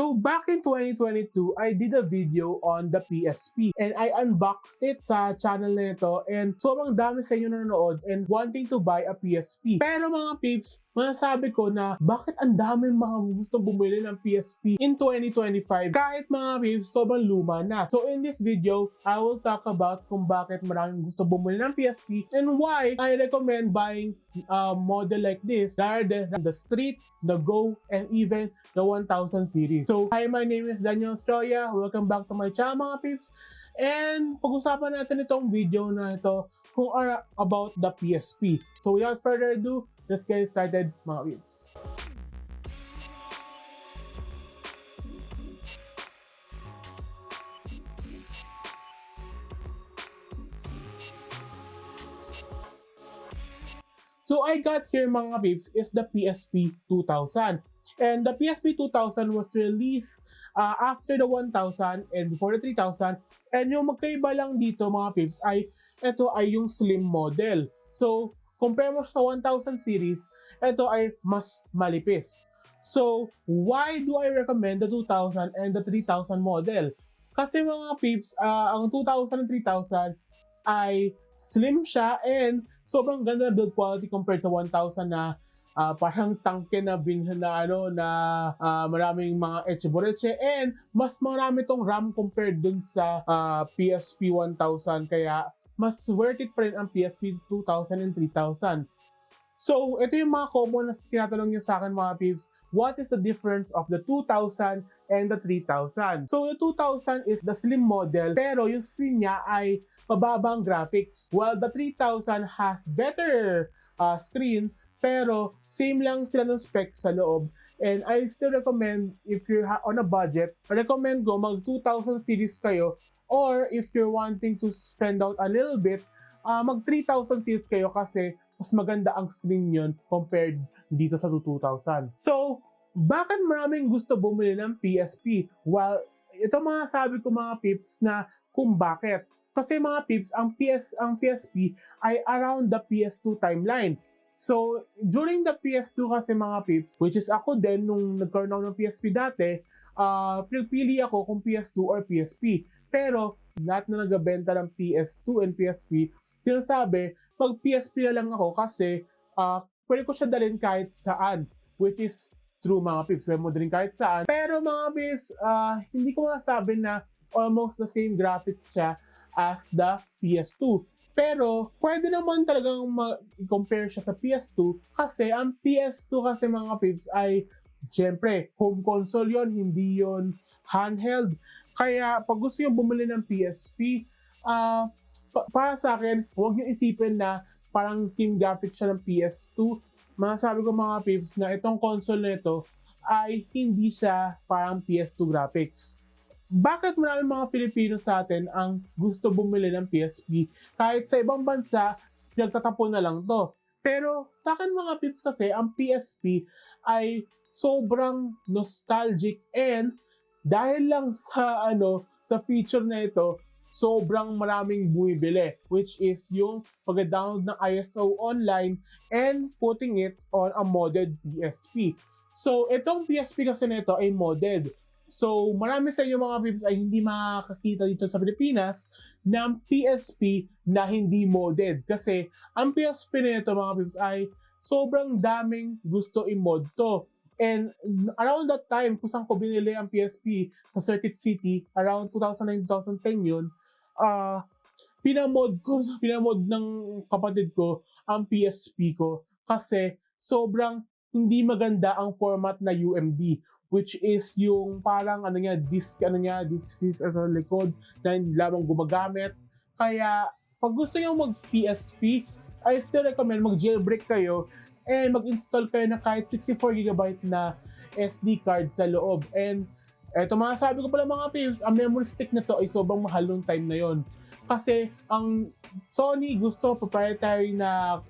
So back in 2022, I did a video on the PSP and I unboxed it sa channel na ito and sobrang dami sa inyo nanonood and wanting to buy a PSP. Pero mga peeps, masasabi ko na bakit ang daming mga gusto bumili ng PSP in 2025 kahit mga peeps sobrang luma na. So in this video, I will talk about kung bakit maraming gusto bumili ng PSP and why I recommend buying a model like this rather than the Street, the Go, and even the 1000 series. So, hi, my name is Daniel Stroya. Welcome back to my channel mga peeps. And pag-usapan natin itong video na ito kung about the PSP. So, without further ado, let's get started mga peeps. So I got here mga peeps is the PSP 2000. And the PSP 2000 was released after the 1000 and before the 3000. And yung magkaiba lang dito mga peeps ay ito ay yung slim model. So compare mo sa 1000 series, ito ay mas malipis. So why do I recommend the 2000 and the 3000 model? Kasi mga peeps, ang 2000 and 3000 ay slim siya and sobrang ganda na build quality compared sa 1000 na parang tangke na maraming mga etche-boreche and mas marami tong RAM compared dun sa PSP 1000 kaya mas worth it pa rin ang PSP 2000 and 3000. So ito yung mga common na tinatanong nyo sa akin mga peeps, what is the difference of the 2000 and the 3000? So the 2000 is the slim model pero yung screen niya ay mababang graphics, while the 3000 has better screen pero same lang sila ng specs sa loob. And I still recommend if you're on a budget, recommend go mag 2000 series kayo, or if you're wanting to spend out a little bit, mag 3000 series kayo kasi mas maganda ang screen yun compared dito sa 2000. So bakit maraming gusto bumili ng PSP? Well, ito mga sabi ko mga peeps na kung bakit. Kasi mga peeps, ang PSP ay around the PS2 timeline. So, during the PS2 kasi mga peeps, which is ako din nung nagkaroon ako ng PSP dati, pinagpili ako kung PS2 or PSP. Pero, lahat na nagbebenta ng PS2 and PSP, sinasabi, pag PSP na lang ako kasi pwede ko siya dalhin kahit saan, which is true mga peeps, pwede mo dalhin kahit saan. Pero mga peeps, hindi ko masasabi na almost the same graphics siya as the PS2. Pero, pwede naman talagang i-compare siya sa PS2 kasi ang PS2 kasi mga peeps ay syempre, home console yon, hindi yon handheld. Kaya, pag gusto nyo bumili ng PSP, para sa akin, huwag nyo isipin na parang same graphics siya ng PS2. Masasabi ko mga peeps na itong console na ito ay hindi siya parang PS2 graphics. Bakit maraming mga Filipino sa atin ang gusto bumili ng PSP? Kahit sa ibang bansa, nagtatapon na lang to. Pero sa akin mga peeps kasi, ang PSP ay sobrang nostalgic and dahil lang sa sa feature na ito, sobrang maraming bumibili, which is yung pag-download ng ISO online and putting it on a modded PSP. So itong PSP kasi nito ay modded. So, marami sa inyo mga peeps ay hindi makakakita dito sa Pilipinas ng PSP na hindi modded. Kasi, ang PSP na ito mga peeps ay sobrang daming gusto i-mod to. And around that time, kung saan ko binili ang PSP sa Circuit City, around 2009-2010 yun, pinamod ng kapatid ko ang PSP ko kasi sobrang hindi maganda ang format na UMD. Which is yung parang disk is sa likod na hindi lamang gumagamit. Kaya pag gusto nyo mag PSP, I still recommend mag jailbreak kayo and mag-install kayo na kahit 64GB na SD card sa loob. And eto mga sabi ko pala mga peeps, ang memory stick na to ay sobrang mahal nung time na yon. Kasi ang Sony gusto proprietary na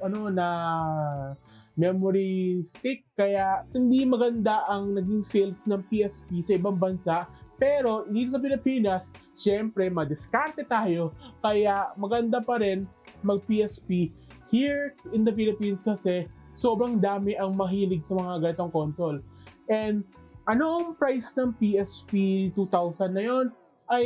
memory stick, kaya hindi maganda ang naging sales ng PSP sa ibang bansa. Pero dito sa Pilipinas, syempre madiskarte tayo, kaya maganda pa rin mag PSP here in the Philippines kasi sobrang dami ang mahilig sa mga ganitong console. And Ano ang price ng PSP 2000 na yon? Ay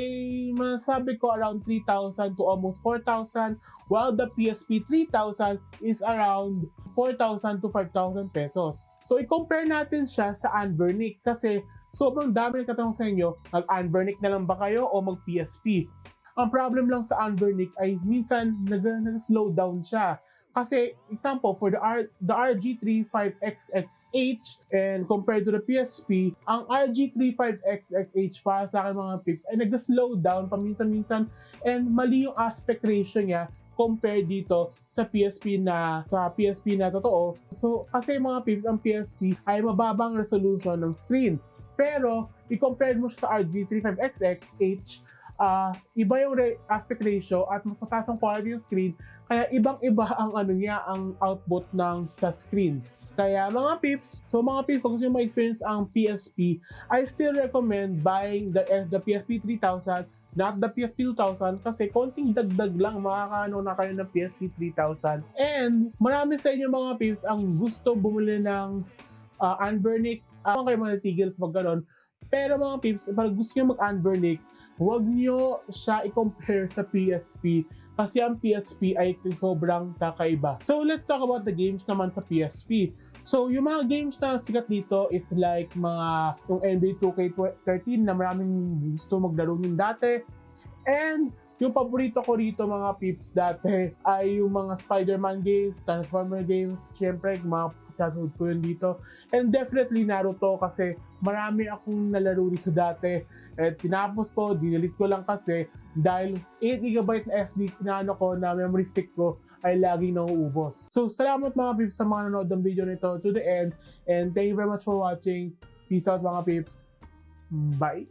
masabi ko around 3,000 to almost 4,000, while the PSP 3000 is around 4,000 to 5,000 pesos. So i-compare natin siya sa Anbernic kasi sobrang dami ng katanong sa inyo, mag-Anbernic na lang ba kayo o mag-PSP? Ang problem lang sa Anbernic ay minsan nag-slow down siya. Kasi, example, for the RG35XXH and compared to the PSP, ang RG35XXH para sa akin mga pips ay nag-slow down paminsan-minsan and mali yung aspect ratio niya compared dito sa PSP na totoo. So, kasi mga pips, ang PSP ay mababang resolution ng screen. Pero, i-compare mo siya sa RG35XXH, iba yung aspect ratio at mas mataas ang quality ng screen, kaya ibang-iba ang ang output ng sa screen. Kaya mga pips, pag gusto nyo ma-experience ang PSP, I still recommend buying the PSP 3000, not the PSP 2000, kasi konting dagdag lang makakaano na kayo ng PSP 3000. And marami sa inyo mga pips ang gusto bumili ng Anbernic, kayo manatigil sa pag ganon. Pero mga pips, pag gusto nyo mag-Anbernic, huwag nyo siya i-compare sa PSP kasi ang PSP ay sobrang kakaiba. So let's talk about the games naman sa PSP. So yung mga games na sikat dito is like yung NBA 2K13 na maraming gusto maglaro yun dati. And yung paborito ko rito mga pips dati ay yung mga Spider-Man games, Transformer games, syempre mga childhood ko yun dito. And definitely Naruto kasi marami akong nalaro dito dati. At tinapos ko, dinelete ko lang kasi dahil 8GB na SD na memory stick ko ay laging nauubos. So salamat mga pips sa mga nanood ng video nito to the end. And thank you very much for watching. Peace out mga pips. Bye!